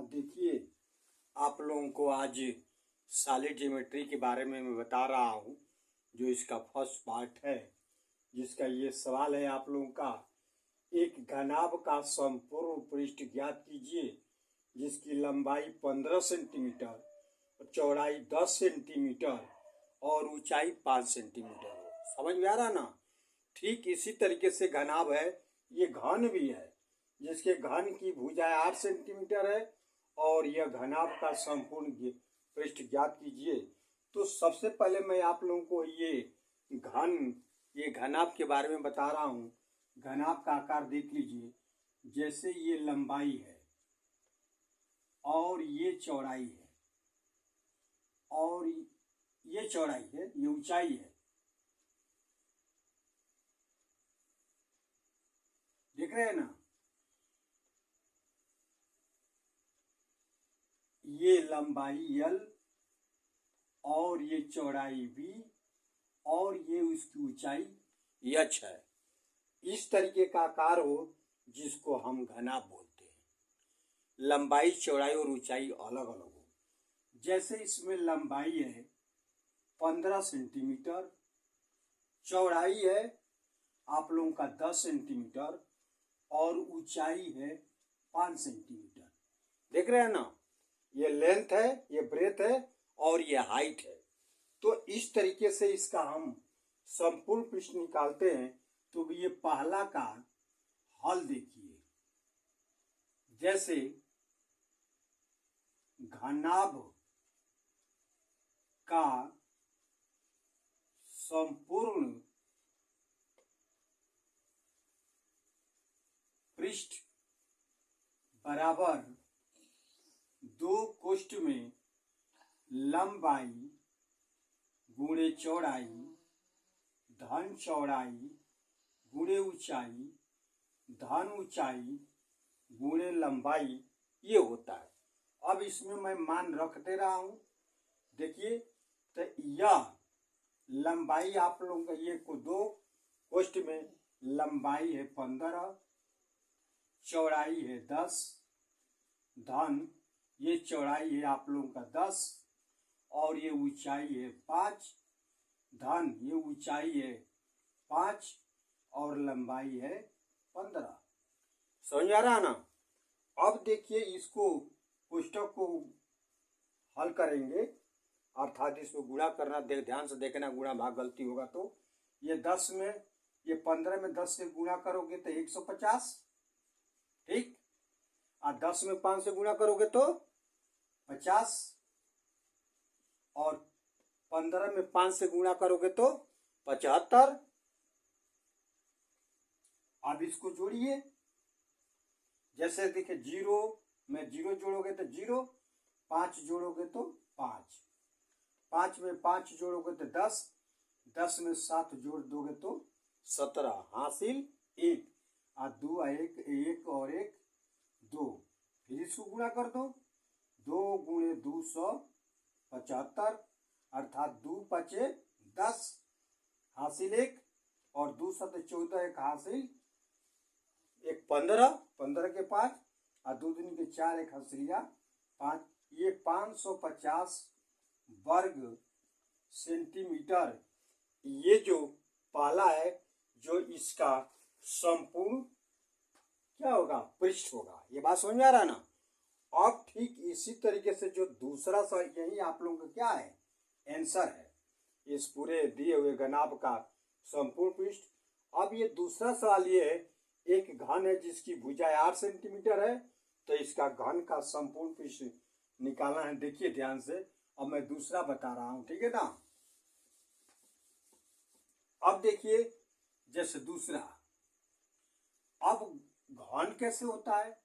देखिए, आप लोगों को आज सॉलिड ज्योमेट्री के बारे में मैं बता रहा हूँ, जो इसका फर्स्ट पार्ट है, जिसका ये सवाल है आप लोगों का। एक घनाभ का संपूर्ण पृष्ठ ज्ञात कीजिए जिसकी लंबाई 15 सेंटीमीटर, चौड़ाई 10 सेंटीमीटर और ऊंचाई 5 सेंटीमीटर हो। समझ में आ रहा ना? ठीक इसी तरीके से घनाभ है, ये घन भी है, जिसके घन की भुजाएं 8 सेंटीमीटर है और यह घनाभ का संपूर्ण पृष्ठ ज्ञात कीजिए। तो सबसे पहले मैं आप लोगों को ये घनाभ के बारे में बता रहा हूँ। घनाभ का आकार देख लीजिए, जैसे ये लंबाई है और ये चौड़ाई है और ये चौड़ाई है, ये ऊंचाई है। देख रहे हैं ना? ये लंबाई L और ये चौड़ाई B और ये उसकी ऊंचाई H है। इस तरीके का आकार हो जिसको हम घनाभ बोलते हैं। लंबाई, चौड़ाई और ऊंचाई अलग अलग हो। जैसे इसमें लंबाई है 15 सेंटीमीटर, चौड़ाई है आप लोगों का 10 सेंटीमीटर और ऊंचाई है 5 सेंटीमीटर। देख रहे हैं ना? ये लेंथ है, ये ब्रेथ है और ये हाइट है। तो इस तरीके से इसका हम संपूर्ण पृष्ठ निकालते हैं। तो ये पहला का हल देखिए, जैसे घनाभ का संपूर्ण पृष्ठ बराबर दो कोष्ठ में लंबाई गुणे चौड़ाई धन चौड़ाई गुणे ऊंचाई धन ऊंचाई गुणे लंबाई, ये होता है। अब इसमें मैं मान रख दे रहा हूं। देखिए, तो यह लंबाई आप लोगों का ये को दो कोष्ठ में लंबाई है 15, चौड़ाई है 10, धन ये चौड़ाई है आप लोगों का 10 और ये ऊंचाई है 5, धन ये ऊंचाई है 5 और लंबाई है 15। समझ आ रहा ना? अब देखिए, इसको कोष्ठक को हल करेंगे, अर्थात इसको गुणा करना, ध्यान से देखना, गुणा भाग गलती होगा तो ये 10 में, ये 15 में 10 से गुणा करोगे तो 150, ठीक। और 10 में 5 से गुणा करोगे तो 50 और 15 में 5 से गुणा करोगे तो 75। अब इसको जोड़िए, जैसे देखिए 0 में 0 जोड़ोगे तो 0, 5 जोड़ोगे तो 5, 5 में 5 जोड़ोगे तो 10, 10 में 7 जोड़ दोगे तो 17, हासिल 1 और 2 1 1 और 1 2। फिर इसको गुणा कर दो, 2 गुणे 275 अर्थात 2 पचे 10 हासिल 1 और 2 7 14 1 हासिल 1 15, 15 के 5 और 2 दूनी के 4 1 हासिलिया 5। ये 550 वर्ग सेंटीमीटर, ये जो पहला है, जो इसका संपूर्ण क्या होगा, पृष्ठ होगा। ये बात समझ में आ रहा है ना? अब ठीक इसी तरीके से जो दूसरा सवाल, यही आप लोगों का क्या है, आंसर है इस पूरे दिए हुए घनाभ का संपूर्ण पृष्ठ। अब ये दूसरा सवाल ये है, एक घन है जिसकी भुजाएं 8 सेंटीमीटर है, तो इसका घन का संपूर्ण पृष्ठ निकालना है। देखिए ध्यान से, अब मैं दूसरा बता रहा हूं, ठीक है ना? अब देखिए, जैसे दूसरा, अब घन कैसे होता है,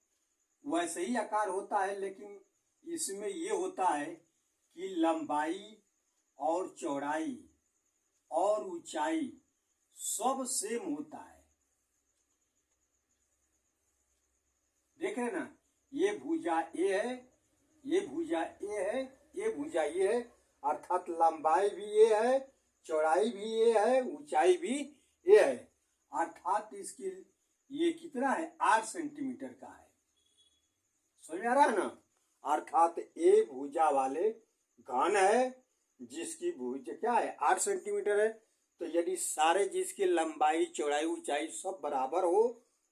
वैसे ही आकार होता है, लेकिन इसमें ये होता है कि लंबाई और चौड़ाई और ऊंचाई सब सेम होता है। देख रहे ना? ये भुजा ए है, ये भुजा ए है, ये भुजा ए है, अर्थात लंबाई भी ए है, चौड़ाई भी ए है, ऊंचाई भी ए है, अर्थात इसकी ये कितना है, 8 सेंटीमीटर का है। समझ आ रहा है ना? अर्थात ए भुजा वाले घन है जिसकी भुजा क्या है 8 सेंटीमीटर है। तो यदि सारे जिसकी लंबाई चौड़ाई ऊंचाई सब बराबर हो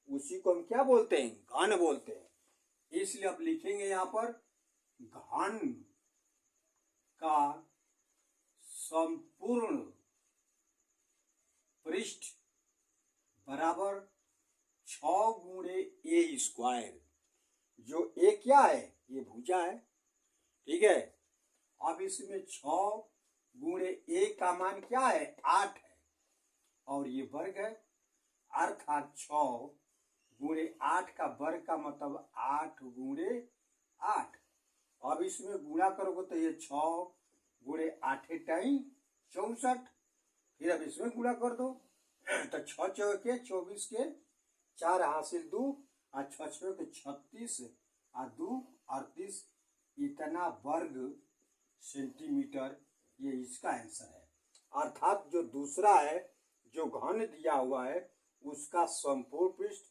उसी को हम क्या बोलते हैं, घन बोलते हैं। इसलिए अब लिखेंगे यहाँ पर घन का संपूर्ण पृष्ठ बराबर 6 गुणे ए स्क्वायर। जो ए क्या है, ये भुजा है, ठीक है। अब इसमें 6 गुणे ए का मान क्या है 8 है और ये वर्ग है, अर्थात 6 गुणे 8 का वर्ग का मतलब 8 गुणे 8। अब इसमें गुणा करोगे तो ये 6 गुणे 8 टाइम 64। फिर अब इसमें गुणा कर दो तो 6 चौके 24 के 4 हासिल 2 और 6 के 36 और 2 38। इतना वर्ग सेंटीमीटर ये इसका आंसर है। अर्थात जो दूसरा है जो घन दिया हुआ है उसका संपूर्ण पृष्ठ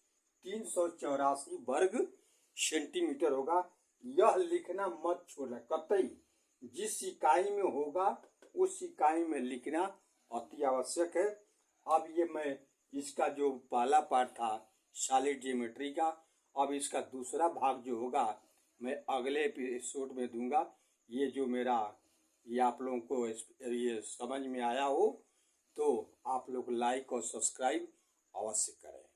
384 वर्ग सेंटीमीटर होगा। यह लिखना मत छोड़ना कतई, जिस इकाई में होगा उस इकाई में लिखना अति आवश्यक है। अब ये मैं इसका जो पहला पार्ट था सॉलिड ज्योमेट्री का, अब इसका दूसरा भाग जो होगा मैं अगले एपिसोड में दूंगा। ये जो मेरा ये आप लोगों को ये समझ में आया हो तो आप लोग लाइक और सब्सक्राइब अवश्य करें।